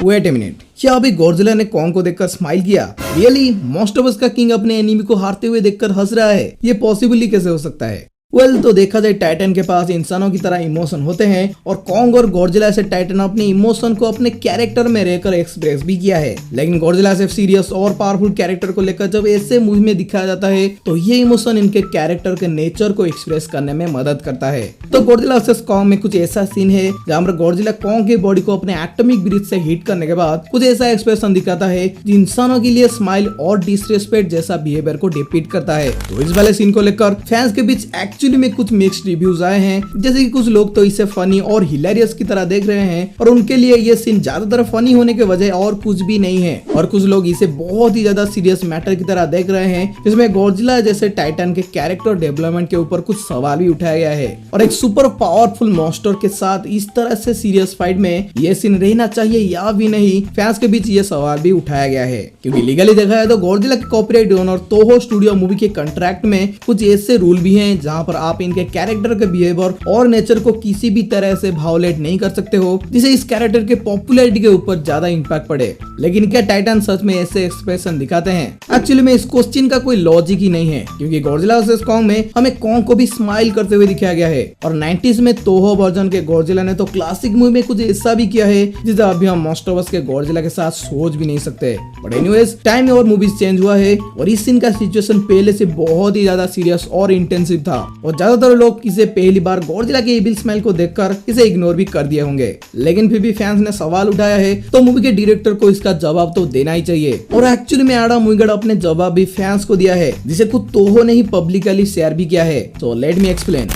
Wait a minute, क्या अभी Godzilla ने कॉन्ग को देखकर स्माइल किया? रियली? मोस्ट ऑफ अस का किंग अपने एनिमी को हारते हुए देखकर हंस रहा है, ये पॉसिबली कैसे हो सकता है? वेल, तो देखा जाए टाइटन के पास इंसानों की तरह इमोशन होते हैं और कॉन्ग और गॉडजिला से टाइटन अपने इमोशन को अपने कैरेक्टर में रहकर एक्सप्रेस भी किया है। लेकिन गॉडजिला से सीरियस और पावरफुल कैरेक्टर को लेकर जब ऐसे मूवी में दिखाया जाता है तो ये इमोशन इनके कैरेक्टर के नेचर को एक्सप्रेस करने में मदद करता है। तो गॉडजिला वर्सेस कॉन्ग में कुछ ऐसा सीन है जहाँ पर गॉडजिला कॉन्ग की बॉडी को अपने एटॉमिक ब्रीथ से हिट करने के बाद कुछ ऐसा एक्सप्रेशन दिखाता है जो इंसानों के लिए स्माइल और डिसरेस्पेक्ट जैसा बिहेवियर को डिपिक्ट करता है। तो इस वाले सीन को लेकर फैंस के बीच एक्चुअली में कुछ मिक्स्ड रिव्यूज आए हैं, जैसे कि कुछ लोग तो इसे फनी और हिलेरियस की तरह देख रहे हैं और उनके लिए ये सीन ज्यादातर फनी होने के वजह और कुछ भी नहीं है, और कुछ लोग इसे बहुत ही ज्यादा सीरियस मैटर की तरह देख रहे हैं जिसमें गॉडजिला जैसे टाइटन के कैरेक्टर डेवलपमेंट के ऊपर कुछ सवाल भी उठाया गया है और एक सुपर पावरफुल मॉन्स्टर के साथ इस तरह से सीरियस फाइट में ये सीन रहना चाहिए या भी नहीं, फैंस के बीच ये सवाल भी उठाया गया है। क्योंकि लीगली देखा है तो गॉडजिला के कॉपीराइट ओनर तोहो स्टूडियो मूवी के कॉन्ट्रैक्ट में कुछ ऐसे रूल भी हैं जहां पर आप इनके कैरेक्टर के बिहेवियर और नेचर को किसी भी तरह से वायोलेट नहीं कर सकते हो जिसे इस कैरेक्टर के पॉपुलैरिटी के ऊपर ज्यादा इंपैक्ट पड़े। लेकिन क्या टाइटन सच में ऐसे एक्सप्रेशन दिखाते हैं? एक्चुअली में इस क्वेश्चन का कोई लॉजिक ही नहीं है, क्योंकि गॉडजिला वर्सेस कॉन्ग में हमें कॉन्ग को भी स्माइल करते हुए दिखाया गया है और 90s में तोहो वर्जन के गॉडजिला ने तो क्लासिक मूवी में कुछ ऐसा भी किया है जिसे अभी हम मोस्ट ऑफ अस के गॉडजिला के साथ सोच भी नहीं सकते। बट एनीवेज, टाइम और मूवीज चेंज हुआ है और इस सीन का सिचुएशन पहले से बहुत ही ज्यादा सीरियस और इंटेंसिव था और ज्यादातर लोग इसे पहली बार गॉडजिला के इविल स्माइल को देखकर इसे इग्नोर भी कर दिए होंगे। लेकिन फिर भी फैंस ने सवाल उठाया है तो मूवी के डायरेक्टर को इसका जवाब तो देना ही चाहिए और एक्चुअली में एडम विंगर्ड अपने जवाब भी फैंस को दिया है जिसे खुद तोहो ने ही पब्लिकली शेयर भी किया है। तो लेट मी एक्सप्लेन।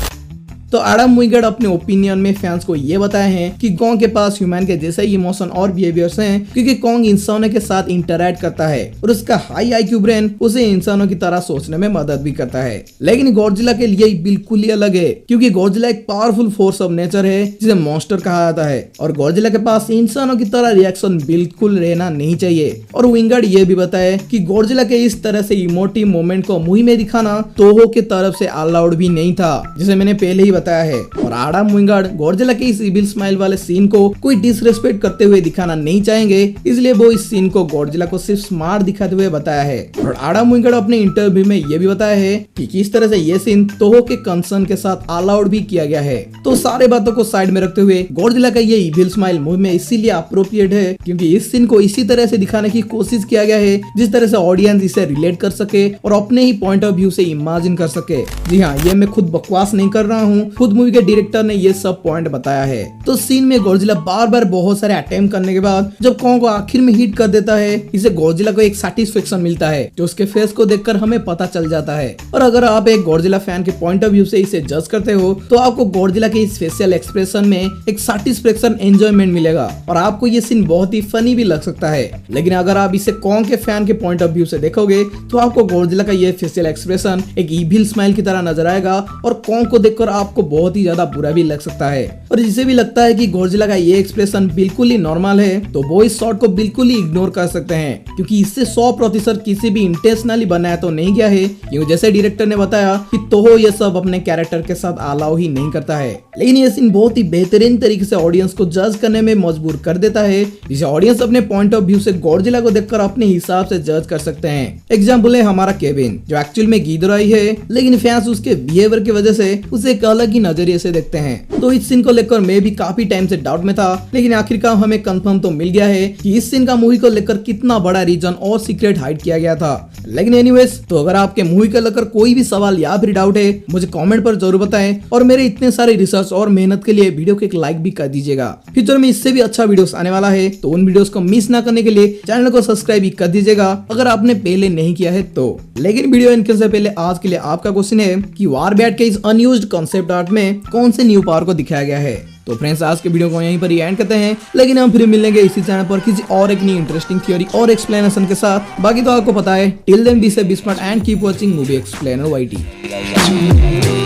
तो एडम विंगर्ड अपने ओपिनियन में फैंस को ये बताए हैं कि कॉन्ग के पास ह्यूमन के जैसे ही इमोशन और बिहेवियर्स हैं, क्योंकि कॉन्ग इंसानों के साथ इंटरैक्ट करता है और उसका हाई आईक्यू ब्रेन उसे इंसानों की तरह सोचने में मदद भी करता है। लेकिन गॉडजिला के लिए बिल्कुल ही अलग है, क्योंकि गॉडजिला एक पावरफुल फोर्स ऑफ नेचर है जिसे मॉन्स्टर कहा जाता है और गॉडजिला के पास इंसानों की तरह रिएक्शन बिल्कुल रहना नहीं चाहिए। और विंगर्ड ये भी बताए कि गॉडजिला के इस तरह से इमोटिव मोमेंट को मूवी में दिखाना तोहो की तरफ से अलाउड भी नहीं था, जिसे मैंने पहले ही बताया है। और एडम विंगर्ड गॉडजिला के इस इविल स्माइल वाले सीन को कोई डिसरेस्पेक्ट करते हुए दिखाना नहीं चाहेंगे, इसलिए वो इस सीन को गॉडजिला को सिर्फ स्मार्ट दिखाते हुए बताया है। और एडम विंगर्ड अपने इंटरव्यू में ये भी बताया है कि किस तरह से ये सीन तोहो के कंसर्न के साथ अलाउड भी किया गया है। तो सारे बातों को साइड में रखते हुए गॉडजिला का ये इविल स्माइल मूवी में इसीलिए अप्रोप्रिएट है क्योंकि इस सीन को इसी तरह से दिखाने की कोशिश किया गया है जिस तरह से ऑडियंस इसे रिलेट कर सके और अपने ही पॉइंट ऑफ व्यू से इमेजिन कर सके। जी हाँ, ये मैं खुद बकवास नहीं कर रहा हूँ, खुद मूवी के डायरेक्टर ने ये सब पॉइंट बताया है। तो सीन में गॉडजिला बार बार बहुत सारे अटेम्प्ट करने के बाद जब कॉन्ग को आखिर में हिट कर देता है, इसे गॉडजिला को एक सैटिस्फैक्शन मिलता है जो उसके फेस को देखकर हमें पता चल जाता है। और अगर आप एक गॉडजिला फैन के पॉइंट ऑफ व्यू से इसे जज करते हो तो आपको गॉडजिला के इस फेशियल एक्सप्रेशन में एक सैटिस्फैक्शन एंजॉयमेंट मिलेगा और आपको ये सीन बहुत ही फनी भी लग सकता है। लेकिन अगर आप इसे कॉन्ग के फैन के पॉइंट ऑफ व्यू से देखोगे तो आपको गॉडजिला का ये फेशियल एक्सप्रेशन एक इविल स्माइल की तरह नजर आएगा और कॉन्ग को देखकर आपको बहुत ही ज्यादा बुरा भी लग सकता है। और जिसे भी लगता है कि गॉडजिला का ये एक्सप्रेशन बिल्कुल ही नॉर्मल है तो वो इस शॉट को बिल्कुल ही इग्नोर कर सकते हैं, क्योंकि इससे 100% किसी भी इंटेंशनली बनाया तो नहीं गया है, क्योंकि जैसे डायरेक्टर ने बताया कि तोहो ये सब अपने कैरेक्टर के साथ अलाउ ही नहीं करता है। लेकिन ये सीन बहुत ही बेहतरीन तरीके से ऑडियंस को जज करने में मजबूर कर देता है, जिसे ऑडियंस अपने पॉइंट ऑफ व्यू से गॉडजिला को देखकर अपने हिसाब से जज कर सकते हैं। एग्जाम्पल है हमारा केविन, जो एक्चुअल में गिदोराई है, लेकिन फैंस उसके बिहेवियर की वजह से उसे एक अलग ही नजरिए से देखते हैं। तो इस सीन को लेकर मैं भी काफी टाइम से डाउट में था, लेकिन आखिरकार हमें कंफर्म तो मिल गया है कि इस सीन का मूवी को लेकर कितना बड़ा रीजन और सीक्रेट हाइड किया गया था। लेकिन एनीवेज, तो अगर आपके मूवी को लेकर कोई भी सवाल या फिर डाउट है मुझे कमेंट पर जरूर बताएं और मेरे इतने सारे रिसर्च और मेहनत के लिए वीडियो को एक लाइक भी कर दीजिएगा। फ्यूचर में इससे भी अच्छा वीडियोस आने वाला है तो उन वीडियोस को मिस ना करने के लिए चैनल को सब्सक्राइब भी कर दीजिएगा अगर आपने पहले नहीं किया है तो। लेकिन वीडियो एंड करने से पहले आज के लिए आपका क्वेश्चन है कि वॉरबैट के इस अनयूज्ड कांसेप्ट आर्ट में कौन से न्यू पावर को दिखाया गया है। तो फ्रेंड्स, आज के वीडियो को यहीं पर ही एंड करते हैं, लेकिन हम फिर मिलेंगे इसी चैनल पर किसी और एक नई इंटरेस्टिंग थ्योरी और एक्सप्लेनेशन के साथ। बाकी तो आपको पता है, till then be safe, be smart and keep watching movie explainer YT।